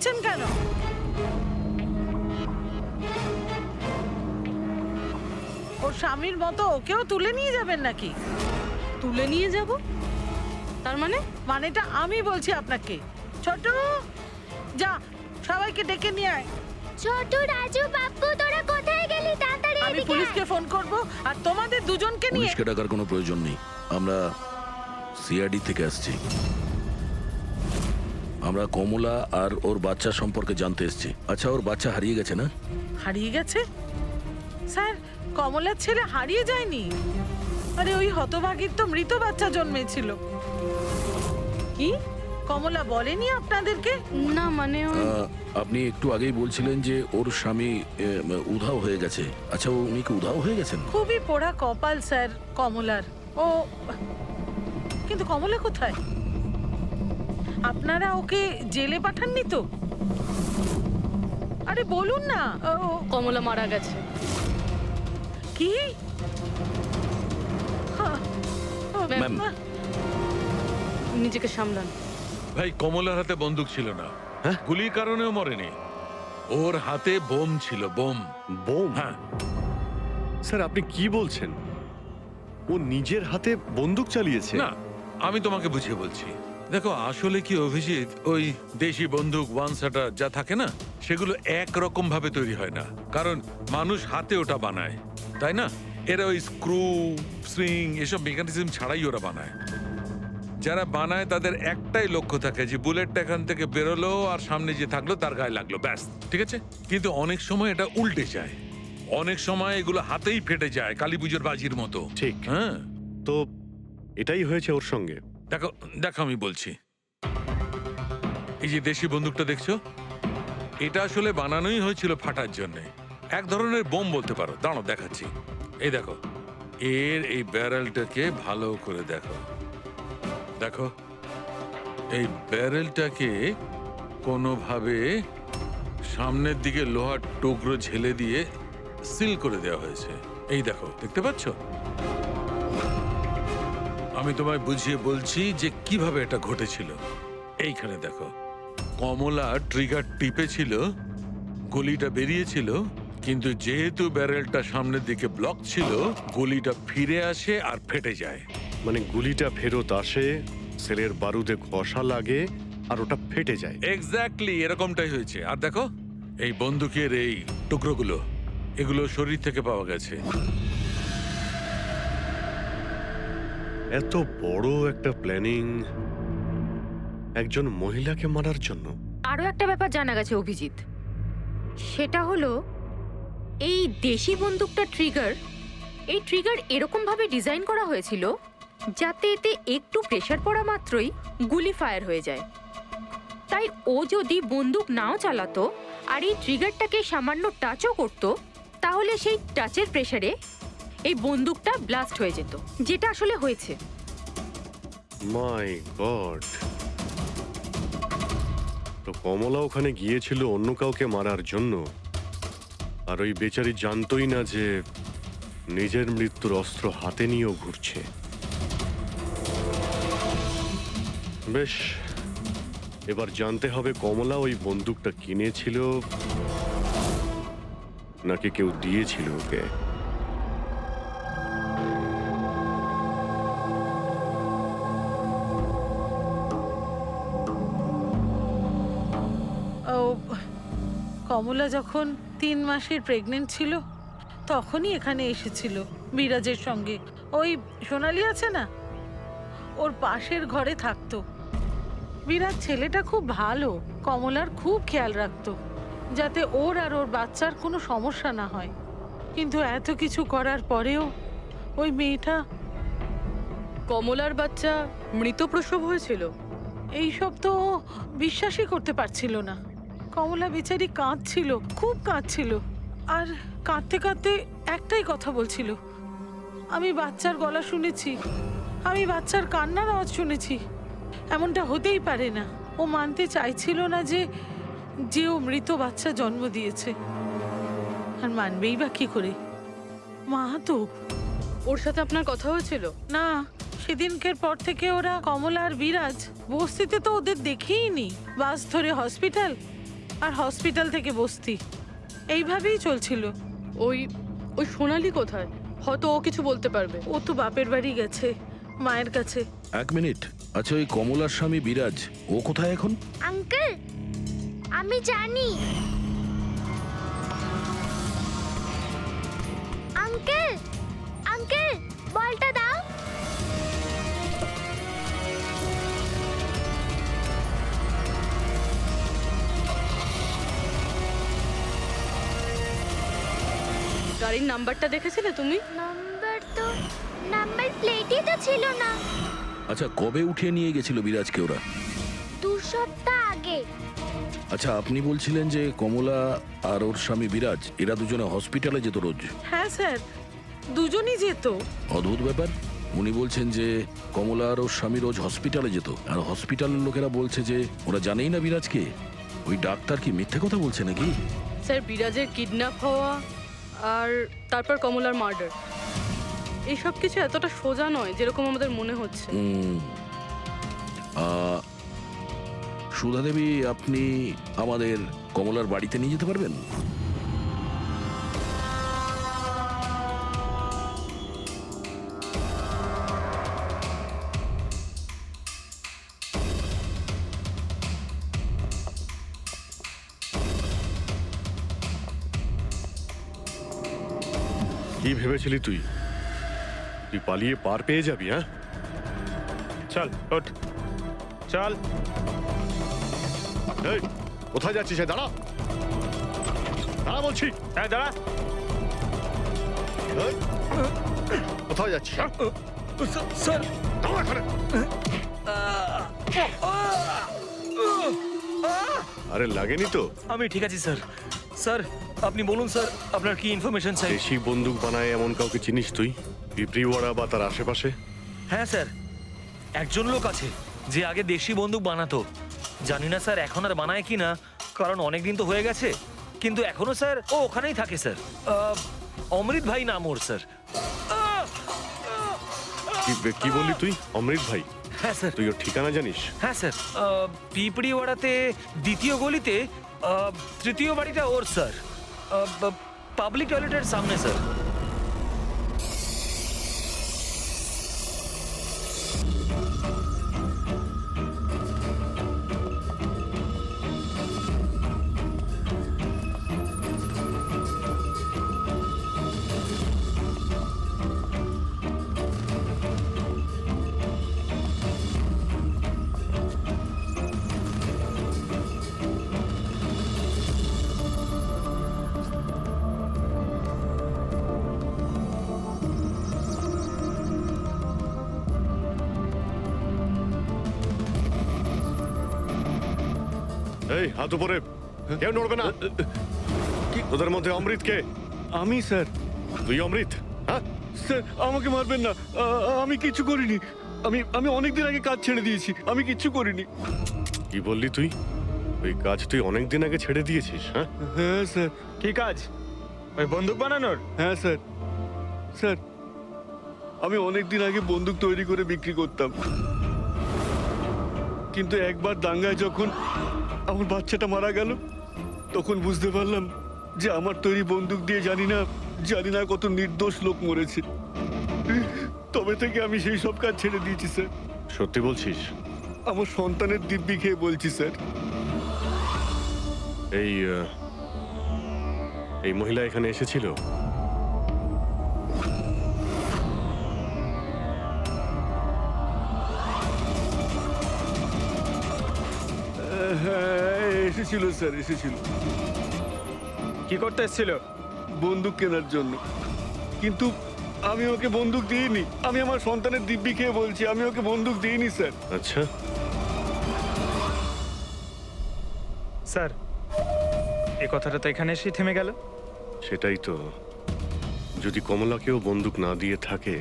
দিচ্ছেন কেন? ওর স্বামীর মতো ওকেও তুলে নিয়ে যাবেন নাকি? তুলে নিয়ে যাব? তার মানে? মানেটা আমি বলছি আপনাকে। ছোট, যা সবাইকে ডেকে নিয়ে আয়। ছোট, রাজু, বাপ্পু, তোরা কোথায় গেলি? তাড়াতাড়ি আমি এদিকে আয়। পুলিশকে ফোন করব আর তোমাদের দুজনকে নিয়ে। পুলিশকে ডাকার কোনো প্রয়োজন নেই, আমরা সিআইডি থেকে আসছি। আমরা কমলা আর ওর বাচ্চা সম্পর্কে জানতে এসেছি। আচ্ছা, ওর বাচ্চা হারিয়ে গেছে না? হারিয়ে গেছে? স্যার, কমলার ছেলে হারিয়ে যায়নি। আরে ওই হতভাগীর তো মৃত বাচ্চা জন্মেছিল। কি? কমলা বলেনি আপনাদেরকে? না মানে আপনি একটু আগেই বলছিলেন যে ওর স্বামী উধাও হয়ে গেছে। আচ্ছা, উনি কি উধাও হয়ে গেছেন? খুবই পোড়া কপাল স্যার কমলার। ও কিন্তু কমলা কোথায়? আপনারা ওকে জেলে পাঠাননি তো? আরে বলুন না। কমলা মারা গেছে। কি? ম্যাম। নিজেকে সামলান। ভাই, কমলার হাতে বন্দুক ছিল না, গুলির কারণেও মরেনি। ওর হাতে বোম ছিল, বোম। বোম? হ্যাঁ। স্যার, আপনি কি বলছেন? ও নিজের হাতে বন্দুক চালিয়েছে? না, আমি তোমাকে বুঝিয়ে বলছি। দেখো, আসলে কি অভিজিৎ, ওই দেশি বন্দুক ওয়ান শাটার যা থাকে না, সেগুলো একরকম ভাবে তৈরি হয় না। কারণ মানুষ হাতে ওটা বানায়, তাই না? এরা ওই স্ক্রু, স্প্রিং এসব মেকানিজম ছাড়াই ওরা বানায়। যারা বানায় তাদের একটাই লক্ষ্য থাকে যে বুলেটটা এখান থেকে বেরোলো আর সামনে যে থাকলো তার গায়ে লাগলো, ব্যাস, ঠিক আছে? কিন্তু অনেক সময় এটা উল্টে যায়, অনেক সময় এগুলো হাতেই ফেটে যায়, কালী পুজোর বাজির মতো। ঠিক। হ্যাঁ, তো এটাই হয়েছে ওর সঙ্গে? দেখো দেখো আমি বলছি, এই যে দেশি বন্দুকটা দেখছো, এটা আসলে বানানোই হয়েছিল ফাটার জন্য। এক ধরনের বোম বলতে পারো। দাঁড়াও দেখাচ্ছি। এই দেখো, এর এই ব্যারেলটাকে ভালো করে দেখো। দেখো, এই ব্যারেলটাকে কোনোভাবে সামনের দিকে লোহার টুকরো ঝেলে দিয়ে সিল করে দেওয়া হয়েছে। এই দেখো, দেখতে পাচ্ছ? আমি তোমায় বুঝিয়ে বলছি যে কিভাবে এটা ঘটেছিল। এইখানে দেখো, কমলা ট্রিগার টিপেছিল, গুলিটা বেরিয়েছিল, কিন্তু যেহেতু ব্যারেলটা সামনের দিকে ব্লক ছিল, গুলিটা ফিরে আসে আর ফেটে যায়। মানে গুলিটা ফেরত আসে, সেলের বারুদে ঘষা লাগে আর ওটা ফেটে যায়? এক্স্যাক্টলি এরকমটাই হয়েছে। আর দেখো, এই বন্দুকের এই টুকরোগুলো, এগুলো শরীর থেকে পাওয়া গেছে। এত বড় একটা প্ল্যানিং একজন মহিলাকে মারার জন্য? আরো একটা ব্যাপার জানা গেছে অভিজিৎ, সেটা হলো এই দেশি বন্দুকটা এই ট্রিগার এরকম ভাবে ডিজাইন করা হয়েছিল যাতে এতে একটু প্রেসার পড়া মাত্রই গুলি ফায়ার হয়ে যায়। তাই ও যদি বন্দুক নাও চালাতো আর এই ট্রিগারটাকে সামান্য টাচও করতো, তাহলে সেই টাচের প্রেসারে এই বন্দুকটা ব্লাস্ট হয়ে যেত, যেটা আসলে হয়েছে। মাই গড! তো কমলা ওখানে গিয়েছিল অন্য কাউকে মারার জন্য, আর ওই বেচারি জানতোই না যে নিজের মৃত্যুর অস্ত্র হাতে নিয়েও ঘুরছে। বেশ, এবার জানতে হবে কমলা ওই বন্দুকটা কিনেছিল নাকি কেউ দিয়েছিল ওকে। ও কমলা যখন 3 মাসের প্রেগনেন্ট ছিল তখনই এখানে এসেছিল বিরাজের সঙ্গে। ওই সোনালি আছে না, ওর পাশের ঘরে থাকতো। বিরাজ ছেলেটা খুব ভালো, কমলার খুব খেয়াল রাখতো যাতে ওর আর ওর বাচ্চার কোনো সমস্যা না হয়। কিন্তু এত কিছু করার পরেও ওই মেয়েটা কমলার বাচ্চা মৃত প্রসব হয়েছিল? এইসব তো ও বিশ্বাসই করতে পারছিল না। কমলা বেচারি কাঁদছিল, খুব কাঁদছিল, আর কাঁদতে কাঁদতে একটাই কথা বলছিল, আমি বাচ্চার গলা শুনেছি, আমি বাচ্চার কান্নার আওয়াজ শুনেছি। এমনটা হতেই পারে না। ও মানতে চাইছিল না যে ও মৃত বাচ্চা জন্ম দিয়েছে। আর মানবেই বা কি করে? মা তো। ওর সাথে আপনার কথা হয়েছিল? না, সেদিনকের পর থেকে ওরা কমলা আর বিরাজ বস্তিতে তো ওদের দেখেই নি। বাস ধরে হসপিটাল, আর হসপিটাল থেকে বস্তি, এইভাবেই চলছিল। ওই ওই সোনালি কোথায়? হয়তো ও কিছু বলতে পারবে। ও তো বাপের বাড়ি গেছে, মায়ের কাছে। এক মিনিট, আচ্ছা ওই কমলার স্বামী বিরাজ ও কোথায় এখন? আঙ্কেল আমি জানি। আঙ্কেল আঙ্কেল বলটা দাও। গাড়ির নাম্বারটা দেখেছিলে তুমি? নাম্বার প্লেটই তো ছিল না। আচ্ছা কবে উঠিয়ে নিয়ে গেছিল বিরাজকে ওরা? 2 সপ্তাহ আগে। আচ্ছা আপনি বলছিলেন যে কমলা আর ওর স্বামী বিরাজ এরা দুজনে হসপিটালে যেত রোজ। হ্যাঁ স্যার, দুজনই যেত। অদ্ভুত ব্যাপার, উনি বলছেন যে কমলা আর ওর স্বামী রোজ হসপিটালে যেত, আর হসপিটালের লোকেরা বলছে যে ওরা জানেই না বিরাজকে। ওই ডাক্তার কি মিথ্যে কথা বলছে নাকি? স্যার, বিরাজের কিডন্যাপ হওয়া আর তারপর কমলার মার্ডার, এইসব কিছু এতটা সোজা নয় যেরকম আমাদের মনে হচ্ছে। সুধা দেবী, আপনি আমাদের কমলার বাড়িতে নিয়ে যেতে পারবেন? কি ভেবেছিলি তুই? তুই পালিয়ে পার পেয়ে যাবি? হ্যাঁ, চল ওঠ, চল। এই, কোথায় যাচ্ছিস? দাঁড়া, দাঁড়া বলছি। হ্যাঁ দাঁড়া। এই, কোথায় যাচ্ছিস? স্যার, দাঁড়া এখানে। আরে লাগেনি তো? আমি ঠিক আছি স্যার। স্যার আপনি বলুন স্যার, আপনার কি ইনফরমেশন চাই? দেশি বন্দুক বানায় এমন কাউকে চিনিস তুই? পিঁপড়িওয়াড়া বা তার আশেপাশে? হ্যাঁ স্যার, একজন লোক আছে যে আগে দেশি বন্দুক বানাতো। জানি না স্যার এখন আর বানায় কি না, কারণ অনেকদিন তো হয়ে গেছে। কিন্তু এখনো স্যার ও ওখানেই থাকে স্যার। অমৃত ভাই নাম ওর স্যার। কি বললি তুই? অমৃত ভাই? হ্যাঁ স্যার। তুই ওর ঠিকানা জানিস? হ্যাঁ স্যার, পিঁপড়িওয়াড়াতে 2য় গলিতে 3য় বাড়িটা ওর স্যার। পাবলিক টয়লেটের সামনে স্যার। এই, হাত উপরে, কেউ নড়বে না। তোদের মধ্যে অমৃত কে? আমি স্যার। তুই অমৃত? হ্যাঁ স্যার আমাকে মারবেন না, আমি কিছু করিনি। আমি অনেকদিন আগে কাজ ছেড়ে দিয়েছি, আমি কিচ্ছু করিনি। কি বললি তুই? ওই কাজ তুই অনেকদিন আগে ছেড়ে দিয়েছিস? হ্যাঁ হ্যাঁ স্যার। কি কাজ? ওই বন্দুক বানানোর? হ্যাঁ স্যার। স্যার আমি অনেকদিন আগে বন্দুক তৈরি করে বিক্রি করতাম, কিন্তু একবার দাঙ্গায় যখন আমার বাচ্চাটা মারা গেল, তখন বুঝতে পারলাম যে আমার তৈরি বন্দুক দিয়ে জানি না কত নির্দোষ লোক মরেছে। তবে থেকে আমি সেই সব কাজ ছেড়ে দিয়েছি স্যার। সত্যি বলছিস? আমার সন্তানের দিব্যি খেয়ে বলছি স্যার। এই মহিলা এখানে এসেছিল? হ্যাঁ এসেছিল স্যার, এসেছিল। কি করতে এসেছিল? বন্দুক কেনার জন্য, কিন্তু আমি ওকে বন্দুক দিইনি। আমি আমার সন্তানের দিব্যি খেয়ে বলছি, আমি ওকে বন্দুক দিইনি স্যার। আচ্ছা, স্যার এই কথাটা তো এখানে এসেই থেমে গেল। সেটাই তো। যদি কমলাকেও বন্দুক না দিয়ে থাকে,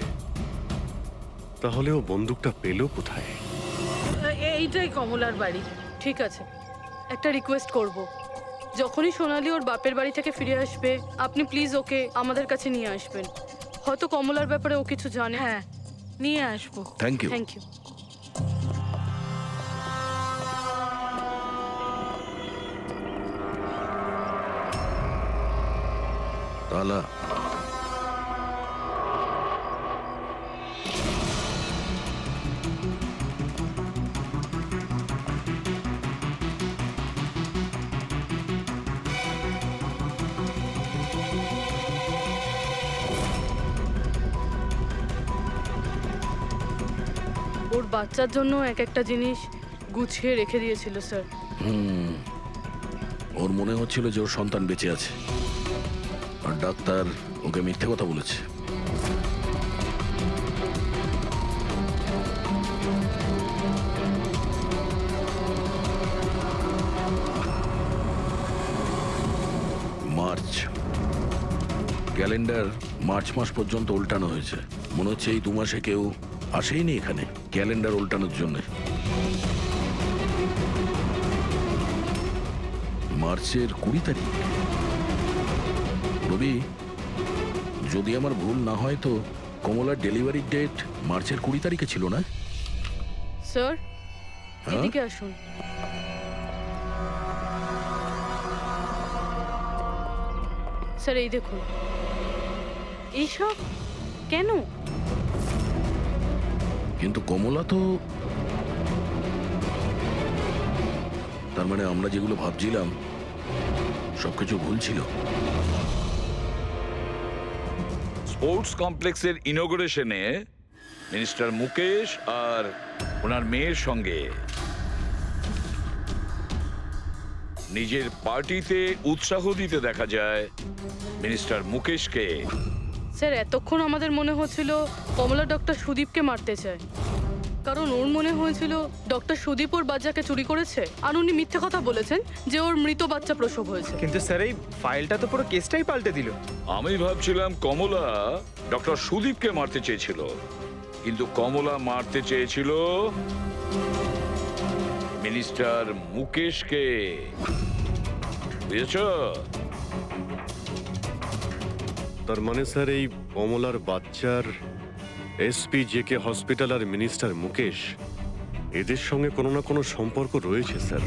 তাহলে ও বন্দুকটা পেল কোথায়? এইটাই কমলার বাড়ি। ঠিক আছে, একটা রিকোয়েস্ট করব, যখনই সোনালি ওর বাপের বাড়ি থেকে ফিরে আসবে আপনি প্লিজ ওকে আমাদের কাছে নিয়ে আসবেন। হয়তো কমলার ব্যাপারে ও কিছু জানে। হ্যাঁ, নিয়ে আসবো। Thank you. Thank you. তালা। ওর বাচ্চার জন্য এক একটা জিনিস গুছিয়ে রেখে দিয়েছিল স্যার। ওর মনে হচ্ছিল যে ওর সন্তান বেঁচে আছে, আর ডাক্তার ওকে মিথ্যে কথা বলেছে। মার্চ ক্যালেন্ডার মার্চ মাস পর্যন্ত উল্টানো হয়েছে। মনে হচ্ছে এই 2 মাসে কেউ আসেইনি এখানে ক্যালেন্ডার উল্টানোর জন্য। মার্চের 20 তারিখ। রবি, যদি আমার ভুল না হয় তো কমলার ডেলিভারি ডেট মার্চের 20 তারিখে ছিল না? স্যার হ্যাঁ? এদিকে আসুন। স্যার এই দেখুন, এইসব কেন? কিন্তু কমলা তো, তার মানে আমরা যেগুলো ভাবছিলাম সবকিছু ভুল ছিল। স্পোর্টস কমপ্লেক্সের ইনগরেশনে মিনিস্টার মুকেশ আর ওনার মেয়ের সঙ্গে নিজের পার্টিতে উৎসাহ দিতে দেখা যায় মিনিস্টার মুকেশকে। স্যার এতক্ষণ আমাদের মনে হচ্ছিল কমলা ডক্টর সুদীপকে মারতে চায়, কারণ ওর মনে হয়েছিল ডক্টর সুদীপ ওর বাচ্চাকে চুরি করেছে, আর উনি মিথ্যে কথা বলেছেন যে ওর মৃত বাচ্চা প্রসব হয়েছে। কিন্তু স্যার এই ফাইলটা তো পুরো কেসটাই পাল্টে দিল। আমি ভাবছিলাম কমলা ডক্টর সুদীপকে মারতে চেয়েছিল, কিন্তু কমলা মারতে চেয়েছিল মিনিস্টার মুকেশকে। বুঝেছ? তার মানে স্যার এই কমলার বাচ্চার এসপি জেকে হসপিটাল আর মিনিস্টার মুকেশ এদের সঙ্গে কোনো না কোনো সম্পর্ক রয়েছে স্যার।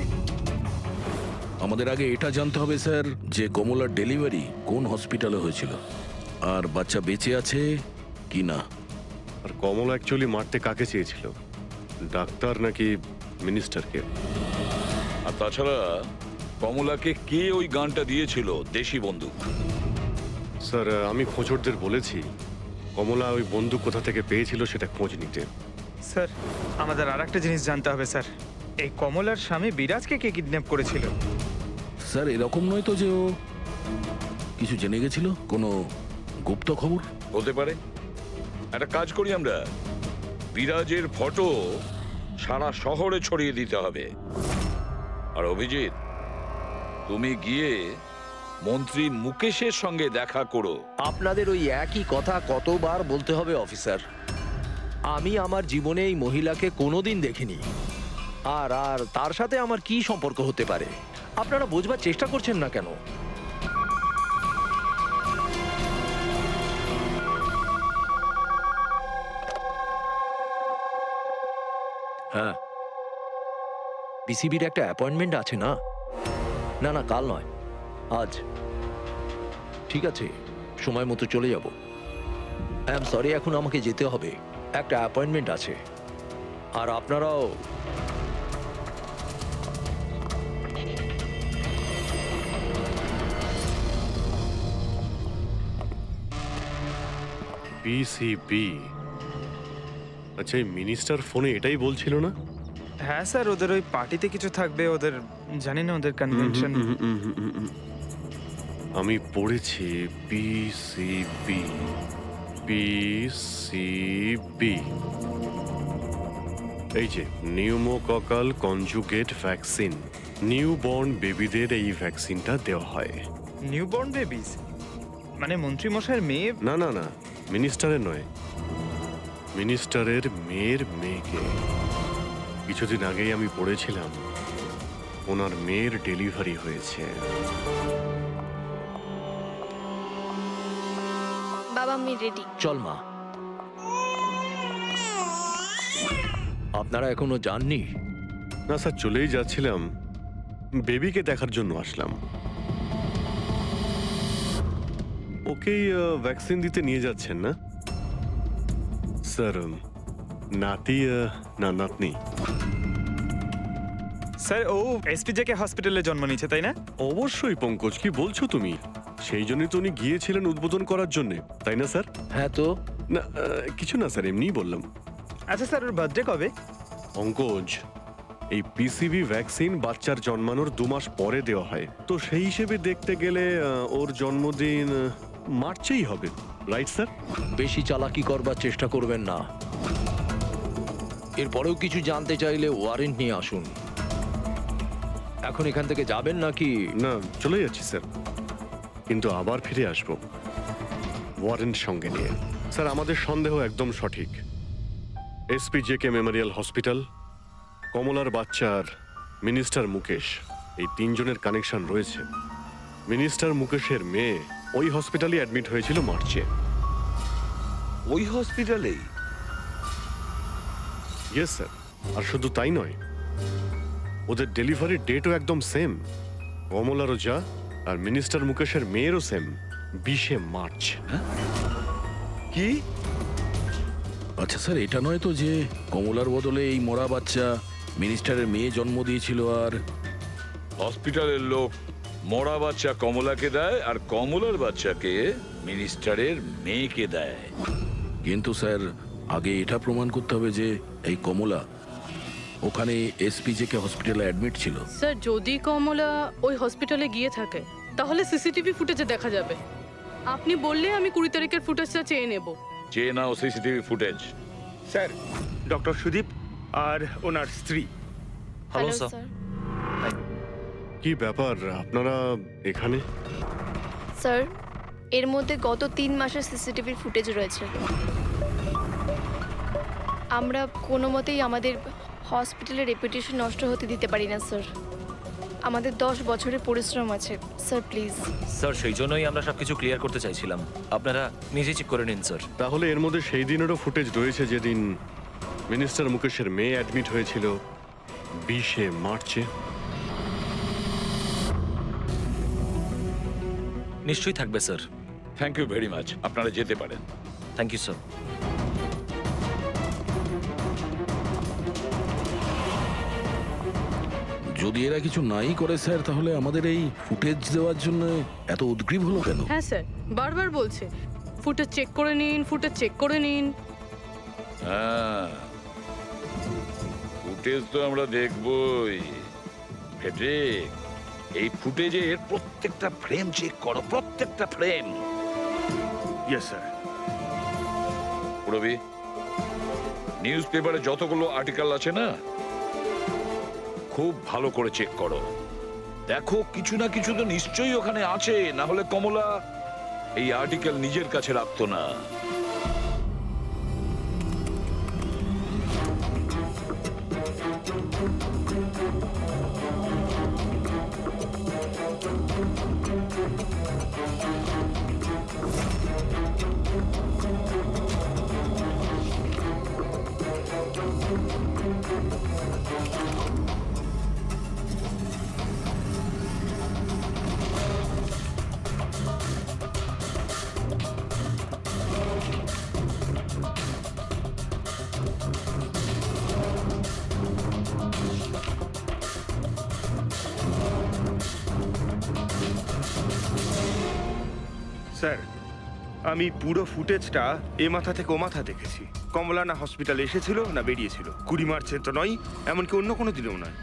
আমাদের আগে এটা জানতে হবে স্যার যে কমলার ডেলিভারি কোন হসপিটালে হয়েছিল, আর বাচ্চা বেঁচে আছে কি না। আর কমলা অ্যাকচুয়ালি মারতে কাকে চেয়েছিল, ডাক্তার নাকি মিনিস্টারকে? আর তাছাড়া কমলাকে কে ওই গানটা দিয়েছিল, দেশি বন্দুক? স্যার আমি খোঁজরদের বলেছি কমলা ওই বন্দুক কোথা থেকে পেয়েছিল সেটা খোঁজ নিতে। স্যার আমাদের আর একটা জিনিস জানতে হবে স্যার, এই কমলার স্বামী বিরাজকে কে কিডন্যাপ করেছিল? স্যার এরকম নয় তো যে ও কিছু জেনে গেছিল, কোনো গুপ্ত খবর? হতে পারে। একটা কাজ করি আমরা, বিরাজের ফটো সারা শহরে ছড়িয়ে দিতে হবে। আর অভিজিৎ, তুমি গিয়ে মন্ত্রী মুকেশের সঙ্গে দেখা করো। আপনাদের ওই একই কথা কতবার বলতে হবে অফিসার? আমি আমার জীবনে এই মহিলাকে কোনোদিন দেখিনি, আর আর তার সাথে আমার কি সম্পর্ক হতে পারে? আপনারা বোঝবার চেষ্টা করছেন না কেন? হ্যাঁ, বিসিবির একটা অ্যাপয়েন্টমেন্ট আছে না? না না, কাল নয়, আজ। ঠিক আছে, সময় মতো চলে যাব। আই এম সরি, এখন আমাকে যেতে হবে, একটা অ্যাপয়েন্টমেন্ট আছে। আর আপনারাও বিসিবি। আচ্ছা, এই মিনিস্টার ফোনে এটাই বলছিল না? হ্যাঁ স্যার, ওদের ওই পার্টিতে কিছু থাকবে, ওদের জানি না ওদের কনভেনশন। আমি পড়েছি বিসিবি, বিসিবি, এই যে নিউমোককাল কনজুগেট ভ্যাকসিন, নিউবর্ন বেবিদের এই ভ্যাকসিনটা দেওয়া হয়। নিউবর্ন বেবিজ মানে মন্ত্রী মশাইয়ের মেয়ে? না না না, মিনিস্টারের নয়, মিনিস্টারের মেয়ের মেয়েকে। কিছুদিন আগেই আমি পড়েছিলাম ওনার মেয়ের ডেলিভারি হয়েছে। বাবা আমি রেডি। চল মা। আপনারা এখনো যাননি? না স্যার, চলেই যাচ্ছিলাম, বেবিকে দেখার জন্য আসলাম। ওকেই ভ্যাকসিন দিতে নিয়ে যাচ্ছেন না স্যার? নাতি না নাতনি? স্যার ও এসপিজেকে হসপিটালে জন্ম নিয়েছে তাই না? অবশ্যই পঙ্কজ, কি বলছো তুমি? সেই জন্যই তো উনি গিয়েছিলেন উদ্বোধন করার জন্য, তাই না স্যার? হ্যাঁ তো না কিছু না স্যার, এমনিই বললাম। আচ্ছা স্যার, ওর বার্থডে কবে? পঙ্কজ, এই পিসিবি ভ্যাকসিন বাচ্চার জন্মানোর 2 মাস পরে দেওয়া হয়, তো সেই হিসেবে দেখতে গেলে ওর জন্মদিন মার্চেই হবে, রাইট স্যার? বেশি চালাকি করবার চেষ্টা করবেন না। এরপরেও কিছু জানতে চাইলে ওয়ারেন্ট নিয়ে আসুন। এখন এখান থেকে যাবেন নাকি? না, চলে যাচ্ছি স্যার, কিন্তু আবার ফিরে আসব ওয়ারেন্ট সঙ্গে নিয়ে। স্যার, আমাদের সন্দেহ একদম সঠিক। এসপিজেকে মেমোরিয়াল হসপিটাল, কমলার বাচ্চার মিনিস্টার মুকেশ, এই 3 জনের কানেকশন রয়েছে। মিনিস্টার মুকেশের মেয়ে ওই হসপিটালে অ্যাডমিট হয়েছিল মার্চে। ওই হসপিটালেই? ইয়েস স্যার, আর শুধু তাই নয়, ওদের ডেলিভারি ডেটও একদম সেম। কমলারও যা আর মিনিস্টার মুকেশের মেয়েরও সেম, 20 মার্চ। কি? আচ্ছা স্যার, এটা নয় তো যে কমলার বদলে এই মরা বাচ্চা মিনিস্টারের মেয়ে জন্ম দিয়েছিল, আর হসপিটালের লোক মরা বাচ্চা কমলাকে দেয় আর কমলার বাচ্চাকে মিনিস্টারের মেয়েকে দেয়? কিন্তু স্যার আগে এটা প্রমাণ করতে হবে যে এই কমলা ওখানে এসপিজেকে হসপিটালে অ্যাডমিট ছিল। স্যার যদি কমলা ওই হসপিটালে গিয়ে থাকে তাহলে সিসিটিভি ফুটেজে দেখা যাবে। আপনি বললে আমি 20 তারিখের ফুটেজটা চেয়ে নেব। চেয়ে নাও CCTV footage. Sir, doctor Sudip আর ওনার স্ত্রী। Hello sir. কি ব্যাপার, আপনারা এখানে? স্যার, এর মধ্যে গত 3 মাসের সিসিটিভির ফুটেজ রয়েছে। আমরা কোনো মতেই আমাদের হসপিটালের রেপুটেশন নষ্ট হতে দিতে পারি না স্যার। আমাদের 10 বছরের পরিশ্রম আছে স্যার, প্লিজ। স্যার সেই জন্যই আমরা সবকিছু ক্লিয়ার করতে চাইছিলাম, আপনারা নিজে চেক করে নিন স্যার। তাহলে এর মধ্যে সেই দিনেরও ফুটেজ রয়েছে যেদিন মিনিস্টার মুকেশের মেয়ে অ্যাডমিট হয়েছিল 20 মার্চে? নিশ্চয়ই থাকবে sir. Thank you very much, আপনারা যেতে পারেন। Thank you sir. যদি এরা কিছু নাই করে স্যার, তাহলে আমাদের এই ফুটেজ দেওয়ার জন্য এত উদ্গ্রীব হলো কেন? হ্যাঁ স্যার, বারবার বলছে ফুটেজ চেক করে নিন, ফুটেজ চেক করে নিন। হ্যাঁ, ফুটেজ তো আমরা দেখবই। ফেটে এই ফুটেজের প্রত্যেকটা ফ্রেম চেক করো, প্রত্যেকটা frame. Yes sir. Ravi, news পেপারে যতগুলো আর্টিকেল আছে না, খুব ভালো করে চেক করো। দেখো কিছু না কিছু তো নিশ্চয়ই ওখানে আছে, না হলে কমলা এই আর্টিকেল নিজের কাছে রাখতো না। স্যার, আমি পুরো ফুটেজটা এ মাথা থেকে ও মাথা দেখেছি। কমলা না হসপিটালে এসেছিল না বেরিয়েছিল। 20 মার্চে তো নয়, এমনকি অন্য কোনো দিনেও নয়।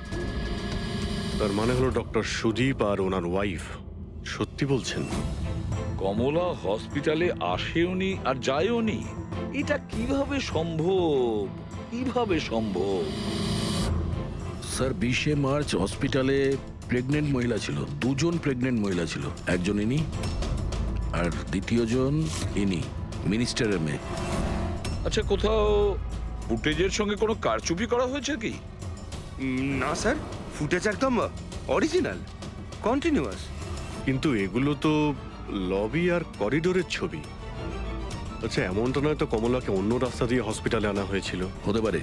তার মানে হলো ডক্টর সুদীপ আর ওনার ওয়াইফ সত্যি বলছেন? কমলা হসপিটালে আসেওনি আর যায়ওনি, এটা কিভাবে সম্ভব? কিভাবে সম্ভব? স্যার 20 মার্চ হসপিটালে প্রেগনেন্ট মহিলা ছিল, 2 জন প্রেগনেন্ট মহিলা ছিল। একজন ইনি আর দ্বিতীয়জন ইনি, মিনিস্টারের মেয়ে। আচ্ছা, কোথাও ফুটেজের সঙ্গে কোনো কারচুপি করা হয়েছে কি? না স্যার, ফুটেজ একদম অরিজিনাল, কন্টিনিউয়াস। কিন্তু এগুলো তো লবি আর করিডোরের ছবি। আচ্ছা, এমনটা নয় তো কমলাকে অন্য রাস্তা দিয়ে হসপিটালে আনা হয়েছিল? হতে পারে,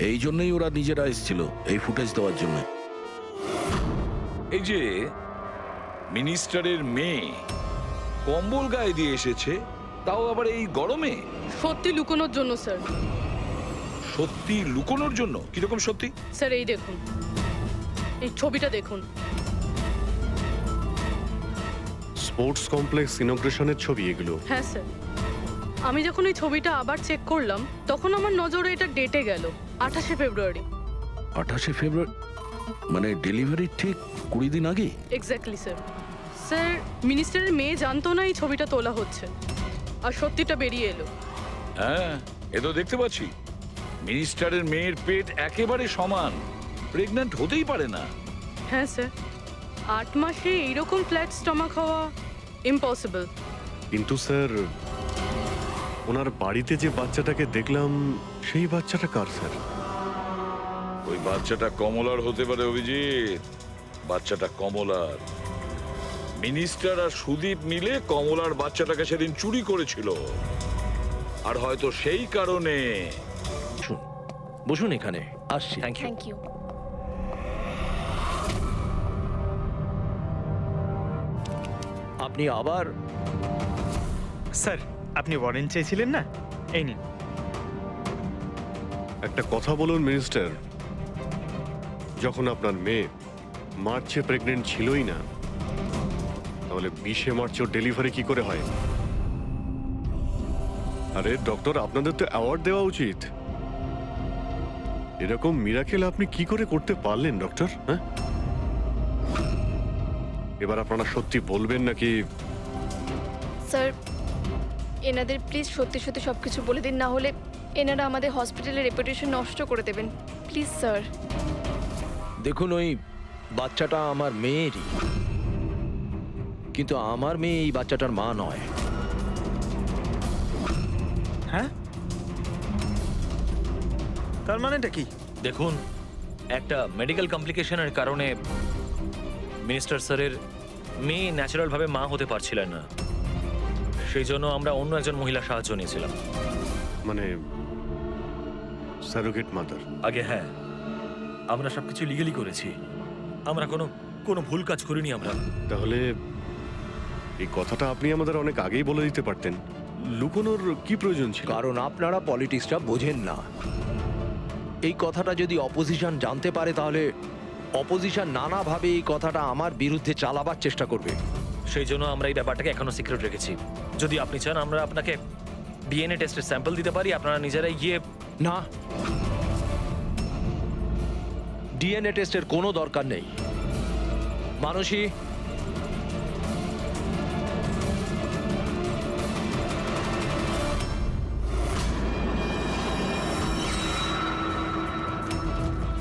এই জন্যই ওরা নিজেরা এসেছিল এই ফুটেজ দেওয়ার জন্য। এই যে মিনিস্টারের মেয়ে, কম্বল গায়ে দিয়ে এসেছে, তাও আবার এই গরমে। সত্যি লুকোনোর জন্য স্যার। সত্যি লুকোনোর জন্য? কিরকম সত্যি? স্যার এই দেখুন, এই ছবিটা দেখুন। স্পোর্টস কমপ্লেক্স ইনগ্রেশনের ছবি এগুলো। হ্যাঁ স্যার, আমি যখন এই ছবিটা আবার চেক করলাম তখন আমার নজরে এটা ডেটে গেল 28শে ফেব্রুয়ারি। 28শে ফেব্রুয়ারি মানে ডেলিভারি ঠিক 20 দিন আগে। Exactly sir. স্যার, মিনিস্টারের মেয়ে জানতো না এই ছবিটা তোলা হচ্ছে, আর সত্যিটা বেরিয়ে এলো। হ্যাঁ, এ তো দেখতে পাচ্ছি মিনিস্টারের মেয়ের পেট একেবারে সমান, প্রেগন্যান্ট হতেই পারে না। হ্যাঁ স্যার, 8 মাসে এইরকম ফ্ল্যাট স্টমাক হওয়া ইম্পসিবল। কিন্তু স্যার, ওনার বাড়িতে যে বাচ্চাটাকে দেখলাম সেই বাচ্চাটা কার স্যার? ওই বাচ্চাটা কমলার হতে পারে অভিজিৎ, বাচ্চাটা কমলার। মিনিস্টার আর সুদীপ মিলে কমলার বাচ্চাটাকে সেদিন চুরি করেছিল, আর হয়তো সেই কারণে। বসুন, বসুন এখানে, আসছি। Thank you. Thank you. আপনি আবার স্যার, আপনি ওয়ারেন্ট চেয়েছিলেন না, এই নিন। একটা কথা বলুন মিনিস্টার, যখন আপনার মেয়ে মার্চে প্রেগনেন্ট ছিলই না, তাহলে 20শে মার্চ ওর ডেলিভারি কি করে হয়? আরে ডক্টর, আপনাদের তো অ্যাওয়ার্ড দেওয়া উচিত। এরকম মিরাকেল আপনি কি করে করতে পারলেন ডক্টর? হ্যাঁ, এবার আপনারা সত্যি বলবেন নাকি? স্যার, এনাদের প্লিজ সত্যি সত্যি সব কিছু বলে দিন, না হলে এনারা আমাদের হসপিটালের রেপুটেশন নষ্ট করে দেবেন। Please sir. দেখুন, ওই বাচ্চাটা আমার মেয়েরই, কিন্তু আমার মেয়ে এই বাচ্চাটার মা নয়। হ্যাঁ, তার মানেটা কি? দেখুন, একটা মেডিকেল কমপ্লিকেশনের কারণে মিনিস্টার স্যারের মেয়ে ন্যাচারালভাবে মা হতে পারছিলেন না, সেই জন্য আমরা অন্য একজন মহিলা সাহায্য নিয়েছিলাম। মানে সারোগেট মাদার? আগে হ্যাঁ, আমরা সবকিছু লিগালি করেছি, আমরা কোনো ভুল কাজ করিনি আমরা। তাহলে এই কথাটা আপনি আমাদের অনেক আগেই বলে দিতে পারতেন। লুকোনোর কি প্রয়োজন ছিল? কারণ আপনারা পলিটিক্সটা বোঝেন না। এই কথাটা যদি অপোজিশন জানতে পারে, তাহলে অপোজিশন নানাভাবে এই কথাটা আমার বিরুদ্ধে চালাবার চেষ্টা করবে। সেই জন্য আমরা এই ব্যাপারটাকে এখনো সিক্রেট রেখেছি। যদি আপনি চান আমরা আপনাকে ডিএনএ টেস্টের স্যাম্পল দিতে পারি, আপনারা নিজেরাই গিয়ে। না, ডিএনএ টেস্টের কোনো দরকার নেই। মানসী,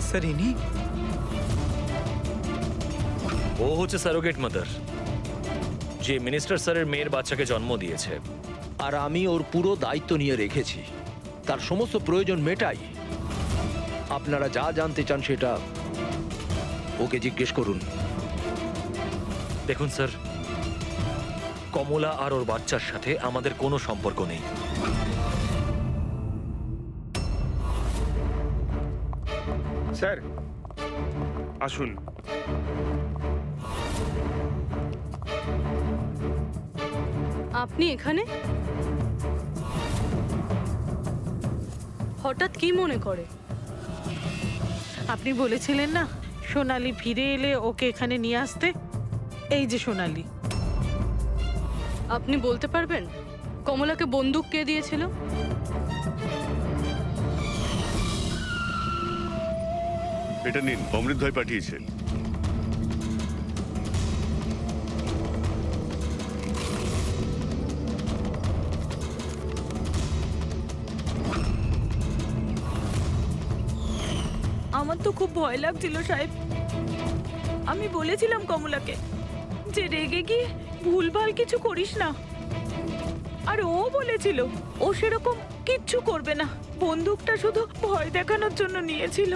স্যার, ইনি? ও হচ্ছে সারোগেট মাদার, যে মিনিস্টার স্যারের মেয়ের বাচ্চাকে জন্ম দিয়েছে। আর আমি ওর পুরো দায়িত্ব নিয়ে রেখেছি, তার সমস্ত প্রয়োজন মেটাই। আপনারা যা জানতে চান সেটা ওকে জিজ্ঞেস করুন। দেখুন স্যার, কমলা আর ওর বাচ্চার সাথে আমাদের কোনো সম্পর্ক নেই। স্যার আসুন। আপনি এখানে হঠাৎ কি মনে করে? আপনি বলেছিলেন না সোনালি ফিরে এলে ওকে এখানে নিয়ে আসতে। এই যে সোনালি। আপনি বলতে পারবেন কমলাকে বন্দুক কে দিয়েছিল? এটা নিন, অমৃত ভাই পাঠিয়েছে। আমার তো খুব ভয় লাগছিল সাহেব। আমি বলেছিলাম কমলাকে যে রেগে গিয়ে ভুলভাল কিছু করিস না, আর ও বলেছিল ও সেরকম কিচ্ছু করবে না, বন্দুকটা শুধু ভয় দেখানোর জন্য নিয়েছিল।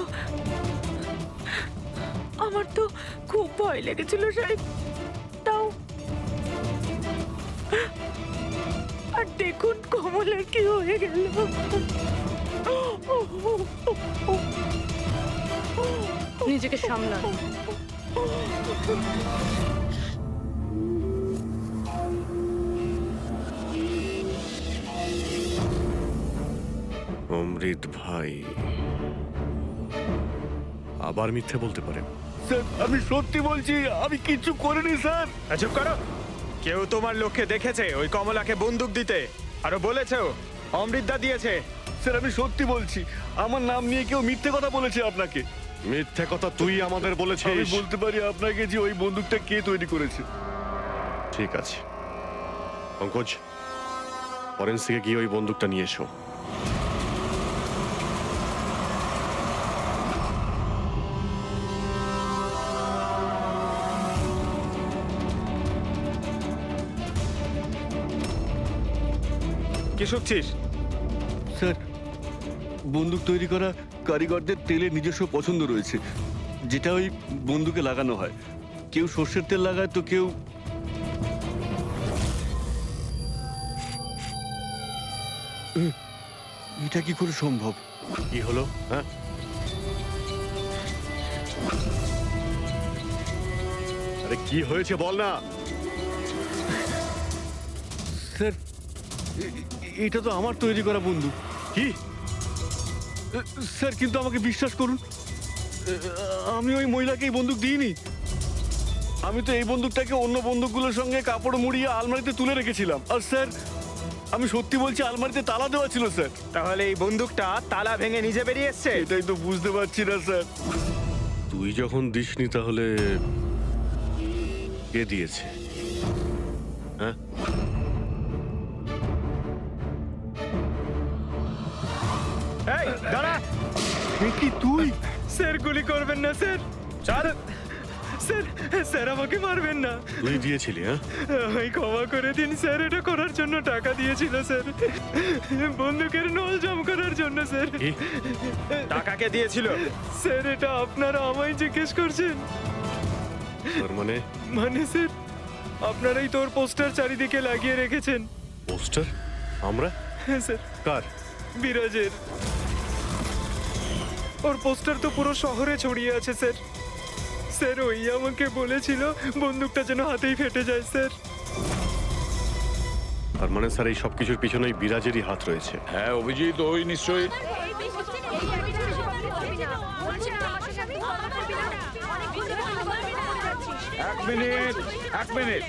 আমার তো খুব ভয় লেগেছিল সাহেব। তাও আর দেখুন কমলার কি হয়ে গেল। নিজেকে সামলান। অমৃত ভাই আবার মিথ্যে বলতে পারেন? স্যার আমি সত্যি বলছি, আমি কিচ্ছু করিনি স্যার। চুপ করো। কেউ তোমার লোককে দেখেছে ওই কমলাকে বন্দুক দিতে? আরো বলেছেও অমৃতদা দিয়েছে। স্যার আমি সত্যি বলছি, আমার নাম নিয়ে কেউ মিথ্যে কথা বলেছে আপনাকে। মিথ্যে কথা তুই আমাদের আমি বলেছিস। বলতে পারি আপনাকে যে ওই বন্দুকটা কে তৈরি করেছে। ঠিক আছে পঙ্কজ, ফরেন্সিকে গিয়ে ওই বন্দুকটা নিয়ে এসো। কি শুনছিস? স্যার বন্দুক তৈরি করা কারিগরদের তেলের নিজস্ব পছন্দ রয়েছে, যেটা ওই বন্দুকে লাগানো হয়। কেউ সর্ষের তেল লাগায় তো কেউ এটা কি করে সম্ভব? কি হলো? হ্যাঁ, আরে কি হয়েছে বল না। স্যার এটা তো আমার তৈরি করা বন্দুক। কি? স্যার কিন্তু আমাকে বিশ্বাস করুন, আমি ওই মহিলাকে এই বন্দুক দিইনি। আমি তো এই বন্দুকটাকে অন্য বন্দুকগুলোর সঙ্গে কাপড় মুড়িয়ে আলমারিতে তুলে রেখেছিলাম। আর স্যার আমি সত্যি বলছি, আলমারিতে তালা দেওয়া ছিল স্যার। তাহলে এই বন্দুকটা তালা ভেঙে নিজে বেরিয়ে এসছে? এটাই তো বুঝতে পারছি না স্যার। তুই যখন দিসনি তাহলে কে দিয়েছে? হ্যাঁ, এই দাঁড়া। এ কি তুই? স্যার গুলি করবেন না স্যার। চল। স্যার স্যার আমাকে মারবেন না। তুই দিয়েছিলি? হ্যাঁ, আমায় ক্ষমা করে দিন স্যার, এটা করার জন্য টাকা দিয়েছিল স্যার, বন্দুকের নল জাম করার জন্য স্যার। কি? টাকা কে দিয়েছিল? স্যার এটা আপনারা আমায় জিজ্ঞেস করছেন? তার মানে মানে স্যার আপনারাই তোর পোস্টার চারিদিকে লাগিয়ে রেখেছেন। পোস্টার? আমরা? হ্যাঁ স্যার, কার? বিরাজের। ওর পোস্টার তো পুরো শহরে ছড়িয়ে আছে স্যার। স্যার ওই আমাকে বলেছিল বন্দুকটা যেন হাতেই ফেটে যায় স্যার। তার মানে স্যার এই সবকিছুর পিছনেই বিরাজেরই হাত রয়েছে। হ্যাঁ অভিজিৎ, ওই নিশ্চয়ই। এক মিনিট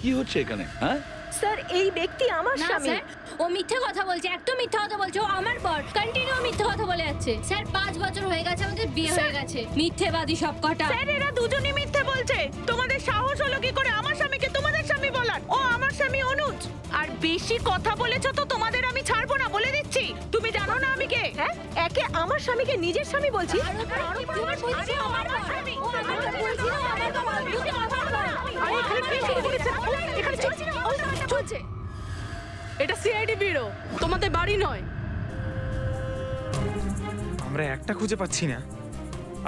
কি হচ্ছে এখানে? হ্যাঁ স্যার এই ব্যক্তি আমার না স্যার, ও মিথ্যে কথা বলছে, একদম মিথ্যে কথা বলছে। ও আমার পর কন্টিনিউ মিথ্যে কথা বলে যাচ্ছে। স্যার 5 বছর হয়ে গেছে আমাদের বিয়ে হয়ে গেছে। মিথ্যেবাদী সব কটা। স্যার এরা দুজনই মিথ্যে বলছে। তোমাদের সাহস হলো কি করে আমার স্বামীকে তোমাদের স্বামী বলার? ও আমার স্বামী অনুজ। আর বেশি কথা বলেছো তো তোমাদের আমি ছাড়বো না, বলে দিচ্ছি। তুমি জানো না আমি কে? হ্যাঁ, একে আমার স্বামীকে নিজের স্বামী বলছি। এটা সিআইডি ব্যুরো, তোমাদের বাড়ি নয়। আমরা একটা খুঁজে পাচ্ছি না,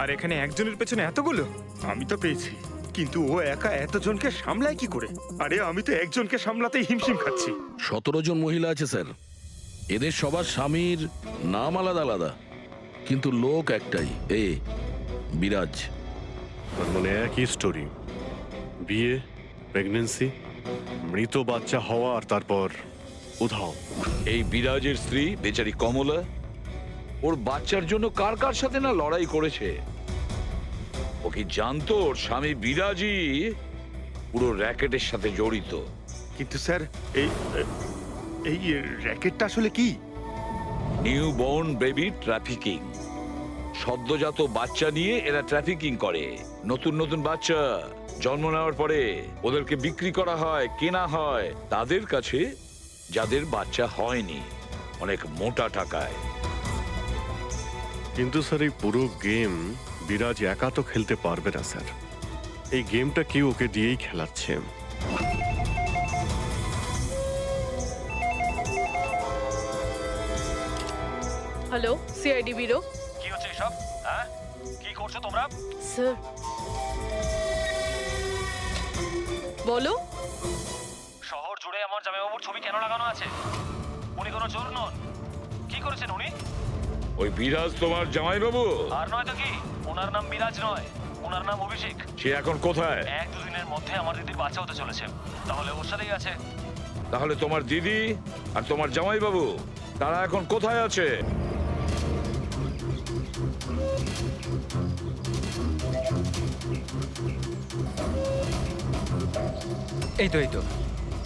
আর এখানে একজনের পেছনে এতগুলো। আমি তো পেয়েছি, কিন্তু ও একা এতজনকে সামলায় কি করে? আরে আমি তো একজনকে সামলাতেই হিমশিম খাচ্ছি। 17 জন মহিলা আছে স্যার। এদের সবার স্বামীর নাম আলাদা আলাদা, কিন্তু লোক একটাই, বিরাজ। তার মানে একই স্টোরি, বিয়ে, প্রেগন্যান্সি, মৃত বাচ্চা হওয়া, আর তারপর উধাও। এই বিরাজের স্ত্রী বেচারি কমলা ওর বাচ্চার জন্য কার কার সাথে না লড়াই করেছে। ও কি জানতো ওর স্বামী বিরাজই পুরো র্যাকেটের সাথে জড়িত? কিন্তু স্যার এই এই র্যাকেটটা আসলে কি? New born baby trafficking. সদ্যজাত বাচ্চা নিয়ে এরা ট্রাফিকিং করে। নতুন নতুন বাচ্চা জন্ম নেওয়ার পরে ওদেরকে বিক্রি করা হয়, কেনা হয় তাদের কাছে যাদের বাচ্চা হয়নি, অনেক মোটা টাকায়। কিন্তু স্যার এই পুরো গেম বিরাজ একা তো খেলতে পারবে না স্যার। এই গেমটা কেউ ওকে দিয়েই খেলাচ্ছে। Hello, CID bureau. কি হচ্ছে এসব? হ্যাঁ, কি করছো তোমরা? স্যার বলো। শহর জুড়ে আমার জামাইবাবুর ছবি কেন লাগানো আছে? উনি কোনো চোর নন। কি করেছেন উনি? ওই বিরাজ তোমার জামাইবাবু? আর নয় তো কি, ওনার নাম বিরাজ নয়, ওনার নাম অভিষেক। সে এখন কোথায়? 1-2 দিনের মধ্যে আমার দিদির বাচ্চা হতে চলেছে, তাহলে ওর সাথেই আছে। তাহলে তোমার দিদি আর তোমার জামাইবাবু তারা এখন কোথায় আছে? এই তো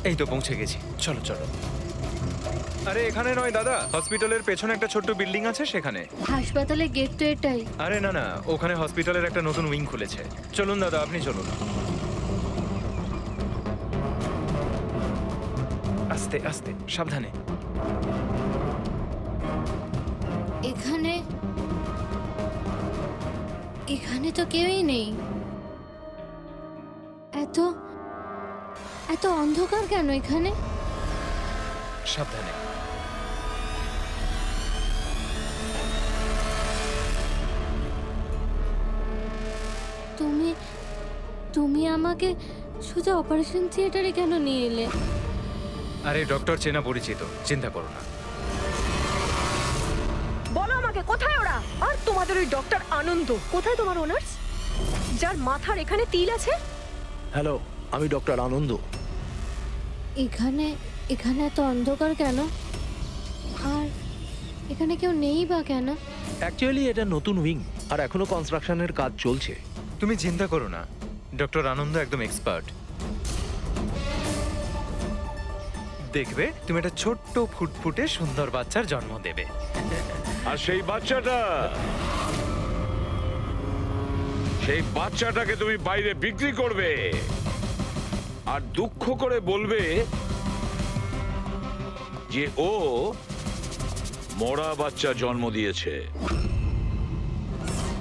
এই তো পৌঁছে গেছি। চলো চলো। আরে এখানে নয় দাদা, হসপিটালের পেছনে একটা ছোট্ট বিল্ডিং আছে সেখানে। হাসপাতালের গেট তো এটাই। আরে না না, ওখানে হসপিটালের একটা নতুন উইং খুলেছে। চলুন দাদা, আপনি চলুন। আস্তে আস্তে, সাবধানে। এখানে এখানে তো কেউই নেই। এত এত অন্ধকার কেন এখানে? সাবধানে। তুমি তুমি আমাকে শুধু অপারেশন থিয়েটারে কেন নিয়ে এলে? আরে ডক্টর চেনা পরিচিত, চিন্তা করো না। বলো আমাকে কোথায় ওরা? আর তোমাদের ওই ডক্টর আনন্দ কোথায়? তোমার ওনার্স যার মাথার এখানে তিল আছে? হ্যালো, আমি ডক্টর আনন্দ। এখানে এখানে এত অন্ধকার কেন? আর এখানে কেউ নেই বা কেন? অ্যাকচুয়ালি এটা নতুন উইং, আর এখনো কনস্ট্রাকশনের কাজ চলছে। তুমি চিন্তা করো না, ডক্টর আনন্দ একদম এক্সপার্ট। দেখবে তুমি একটা ছোট্ট ফুটফুটে সুন্দর বাচ্চার জন্ম দেবে। আর সেই বাচ্চাটাকে তুমি বাইরে বিক্রি করবে আর দুঃখ করে বলবে যে ও মরা বাচ্চা জন্ম দিয়েছে।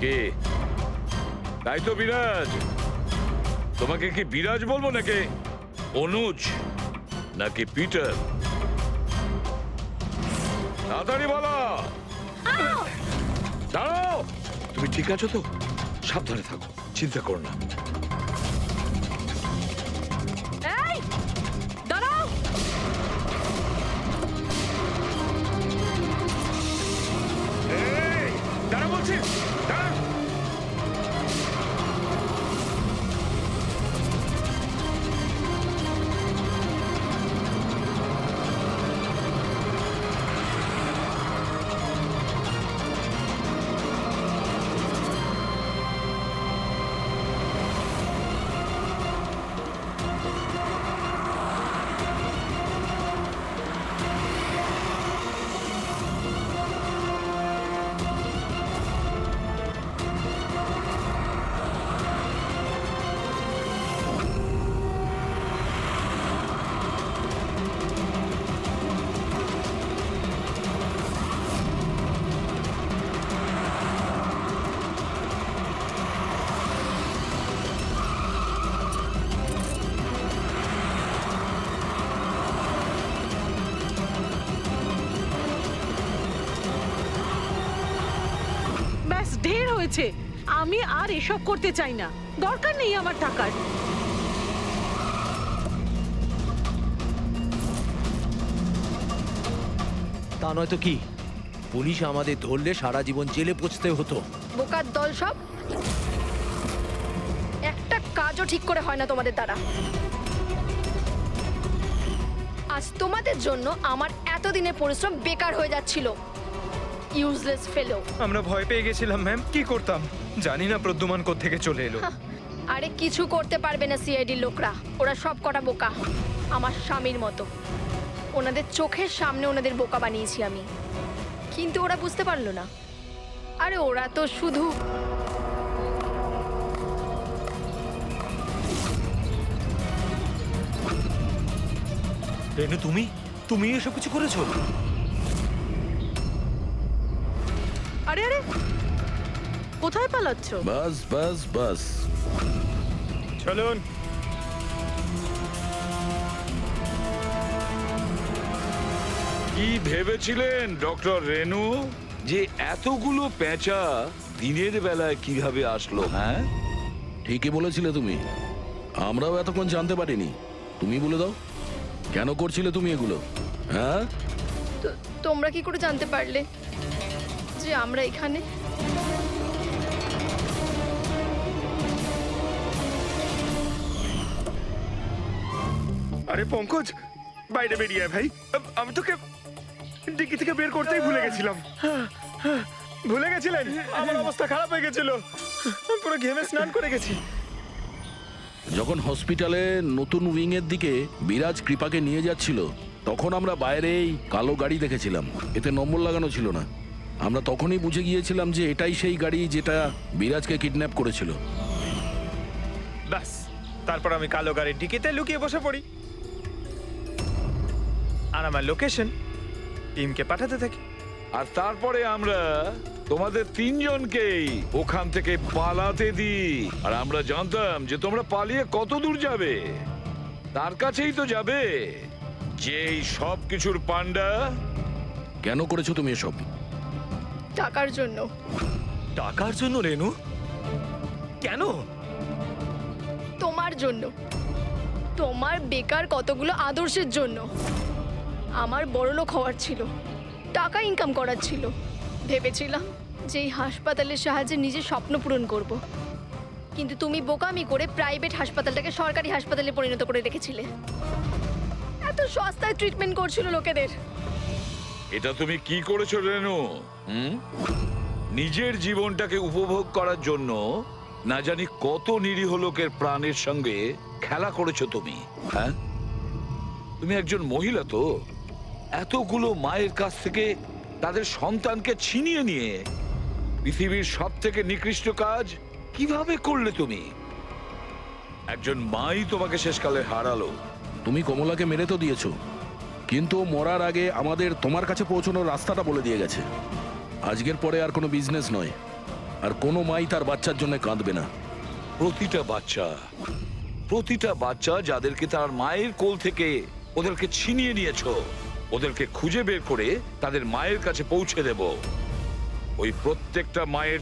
কে? তাই তো বিরাজ। তোমাকে কি বিরাজ বলবো নাকি অনুজ নাকি পিটার? তাড়াতাড়ি বলো। দাঁড়াও, তুমি ঠিক আছো তো? সাবধানে থাকো, চিন্তা করো না। এই দাঁড়াও। এই, দাঁড়া বলছি, দাঁড়া। ব্যাস ঢের হয়েছে। আমি আর এসব করতে চাই না, দরকার নেই আমার টাকার। তা নয়তো কি, পুলিশ আমাদের ধরলে সারা জীবন জেলে পচতে হতো। বোকার দল সব। একটা কাজও ঠিক করে হয় না তোমাদের দ্বারা। আজ তোমাদের জন্য আমার এতদিনের পরিশ্রম বেকার হয়ে যাচ্ছিল। ইউজলেস ফেলো। আমরা ভয় পেয়ে গেছিলাম ম্যাম, কি করতাম জানি না প্রদ্যুমান কোত্থেকে চলে এলো। আরে কিছু করতে পারবে না সিআইডির লোকরা। ওরা সব কটা বোকা, আমার স্বামীর মতো। ওনাদের চোখের সামনে ওনাদের বোকা বানিয়েছি আমি, কিন্তু ওরা বুঝতে পারলো না। আরে ওরা তো শুধু রেনু, তুমি এসব কিছু করেছো? আরে আরে, কোথায় পালাচ্ছ? বাস বাস বাস। চলুন। কি ভেবেছিলেন ডক্টর রেনু যে এতগুলো পেঁচা দিনের বেলায় কিভাবে আসলো? হ্যাঁ, ঠিকই বলেছিলে তুমি, আমরাও এতক্ষণ জানতে পারিনি। তুমি বলে দাও, কেন করছিলে তুমি এগুলো? হ্যাঁ, তোমরা কি করে জানতে পারলে যে আমরা এখানে? আরে পঙ্কজ, বাইরে বেরিয়ে আয় ভাই। আমি তোকে ডিকি থেকে বের করতেই ভুলে গেছিলাম। ভুলে গেছিলেন? আমার অবস্থা খারাপ হয়ে গেছিল, পুরো ঘেমে স্নান করে গেছি। যখন হসপিটালে নতুন উইং এর দিকে বিরাজ কৃপাকে নিয়ে যাচ্ছিল, তখন আমরা বাইরেই কালো গাড়ি দেখেছিলাম, এতে নম্বর লাগানো ছিল না। আমরা তখনই বুঝে গিয়েছিলাম যে এটাই সেই গাড়ি যেটা বিরাজকে কিডন্যাপ করেছিল। ব্যাস, তারপর আমি কালো গাড়ির ডিকিতে লুকিয়ে বসে পড়ি আর আমার লোকেশন টিমকে পাঠাতে থাকি। আর তারপরে আমরা তোমাদের তিনজনকেই ওখান থেকে পালাতে দিই। আর আমরা জানতাম যে তোমরা পালিয়ে কত দূর যাবে, তার কাছেই তো যাবে যেই সব কিছুর পান্ডা। কেন করেছো তুমি এসব? টাকার জন্য। টাকার জন্য রেনু? কেন? তোমার জন্য, তোমার বেকার কতগুলো আদর্শের জন্য। আমার বড়লোক হওয়ার ছিল, টাকা ইনকাম করার ছিল। ভেবেছিলাম যে এই হাসপাতালের সাহায্যে নিজের স্বপ্ন পূরণ করব। কিন্তু তুমি বোকামি করে প্রাইভেট হাসপাতালটাকে সরকারি হাসপাতালে পরিণত করে রেখেছিলে। এত সস্তায় ট্রিটমেন্ট করছিল লোকেদের। এটা তুমি কি করেছো রেনু? নিজের জীবনটাকে উপভোগ করার জন্য না জানি কত নিরীহ লোকের প্রাণের সঙ্গে খেলা করেছো তুমি। হ্যাঁ, তুমি একজন মহিলা তো, এতগুলো মায়ের কাছ থেকে তাদের সন্তানকে ছিনিয়ে নিয়ে পৃথিবীর সব থেকে নিকৃষ্ট কাজ কিভাবে করলে তুমি? একজন মাই তোমাকে শেষকালে হারালো। তুমি কমলাকে মেরে তো দিয়েছো, কিন্তু ও মরার আগে আমাদের তোমার কাছে পৌঁছানোর রাস্তাটা বলে দিয়ে গেছে। আজকের পরে আর কোনো বিজনেস নয়, আর কোনো মাই তার বাচ্চার জন্য কাঁদবে না। প্রতিটা বাচ্চা যাদেরকে তার মায়ের কোল থেকে ওদেরকে ছিনিয়ে নিয়েছো, ওদেরকে খুঁজে বের করে তাদের মায়ের কাছে পৌঁছে দেব। ওই প্রত্যেকটা মায়ের